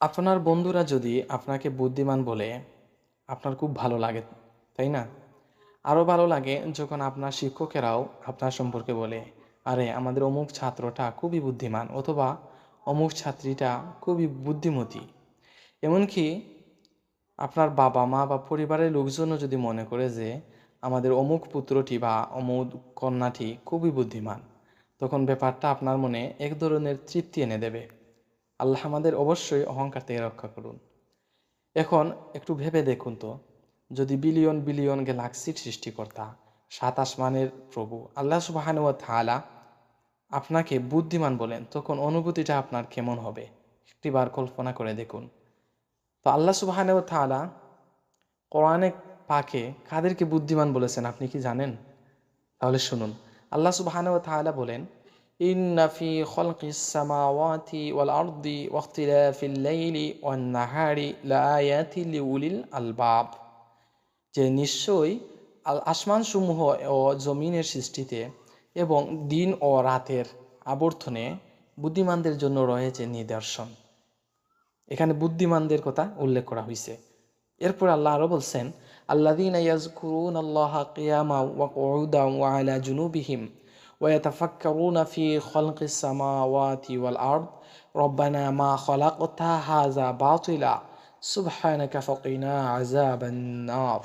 আপনার বন্ধুরা যদি আপনাকে বুদ্ধিমান বলে আপনার খুব ভালো লাগে, তাই না? আরও ভালো লাগে যখন আপনার শিক্ষকেরাও আপনার সম্পর্কে বলে, আরে আমাদের অমুক ছাত্রটা খুবই বুদ্ধিমান, অথবা অমুক ছাত্রীটা খুবই বুদ্ধিমতী। এমনকি আপনার বাবা মা বা পরিবারের লোকজনও যদি মনে করে যে আমাদের অমুক পুত্রটি বা অমুক কন্যাটি খুবই বুদ্ধিমান, তখন ব্যাপারটা আপনার মনে এক ধরনের তৃপ্তি এনে দেবে। আল্লাহ আমাদের অবশ্যই অহংকার থেকে রক্ষা করুন। এখন একটু ভেবে দেখুন তো, যদি বিলিয়ন বিলিয়ন গ্যালাক্সির সৃষ্টিকর্তা, সাত আসমানের প্রভু আল্লাহ সুবহানাহু ওয়া তাআলা আপনাকে বুদ্ধিমান বলেন, তখন অনুভূতিটা আপনার কেমন হবে একটিবার কল্পনা করে দেখুন। তো আল্লাহ সুবহানাহু ওয়া তাআলা কোরআনে পাকে কাদেরকে বুদ্ধিমান বলেছেন আপনি কি জানেন? তাহলে শুনুন। আল্লাহ সুবহানাহু ওয়া তাআলা বলেন, ইন্না ফি খালকিস সামাওয়াতি ওয়াল আরদি ওয়াখতিলাফিল লাইলি ওয়ান নাহারি লাআয়াতিন লিউলিল আলবাব। যে নিশ্চয়ই আসমানসমূহ ও জমিনের সৃষ্টিতে এবং দিন ও রাতের আবর্তনে বুদ্ধিমানদের জন্য রয়েছে নিদর্শন। এখানে বুদ্ধিমানদের কথা উল্লেখ করা হয়েছে। এরপর আল্লাহ আরও বলছেন, আল্লাযীনা ইয়াযকুরুনাল্লাহা কিয়ামান ওয়া কুউদান ওয়া আলা জুনুবিহিম ওয়া ইয়াতাফাক্কারুনা ফি খালকিস সামাওয়াতি ওয়াল আরদ রব্বানা মা খালাকতা হাযা বাতিলা সুবহানাকা ফাকিনা আযাবান নার।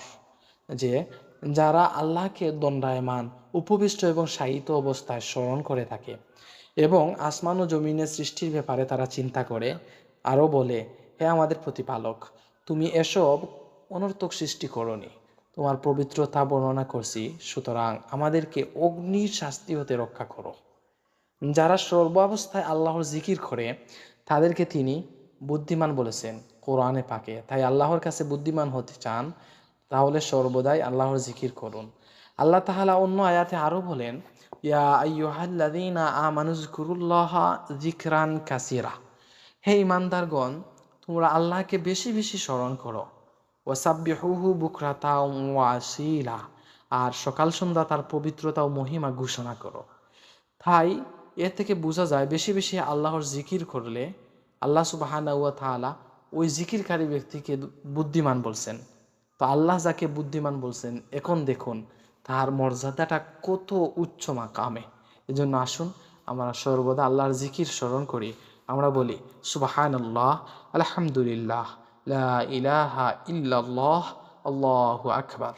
যে যারা আল্লাহকে দণ্ডায়মান, উপবিষ্ট এবং শায়িত অবস্থায় স্মরণ করে থাকে এবং আসমান ও জমিনের সৃষ্টির ব্যাপারে তারা চিন্তা করে, আরও বলে, হে আমাদের প্রতিপালক, তুমি এসব অনর্থক সৃষ্টি করনি, তোমার পবিত্রতা বর্ণনা করছি, সুতরাং আমাদেরকে অগ্নির শাস্তি হতে রক্ষা করো। যারা সর্বাবস্থায় আল্লাহর জিকির করে তাদেরকে তিনি বুদ্ধিমান বলেছেন কোরআনে পাকে। তাই আল্লাহর কাছে বুদ্ধিমান হতে চান, তাহলে সর্বদাই আল্লাহর জিকির করুন। আল্লাহ তাআলা অন্য আয়াতে আরও বলেন, ইয়া আইয়ুহাল্লাযীনা আমানুযকুরুল্লাহা যিকরান কাসীরা। হে ইমানদারগণ, তোমরা আল্লাহকে বেশি বেশি স্মরণ করো। ওয়াসাব্বিহুহু বুকরাতাও ওয়া আসীলা। আর সকাল সন্ধ্যা তার পবিত্রতা ও মহিমা ঘোষণা করো। তাই এর থেকে বোঝা যায় বেশি বেশি আল্লাহর জিকির করলে আল্লাহ সুবহানাহু ওয়া তাআলা ওই জিকিরকারী ব্যক্তিকে বুদ্ধিমান বলছেন। তো আল্লাহ যাকে বুদ্ধিমান বলছেন, এখন দেখুন তার মর্যাদাটা কত উচ্চ মাকামে। এজন্য আসুন আমরা সর্বদা আল্লাহর জিকির স্মরণ করি। আমরা বলি সুবহানাল্লাহ, আলহামদুলিল্লাহ, লা ইলাহা ইল্লাল্লাহ, আল্লাহু আকবার।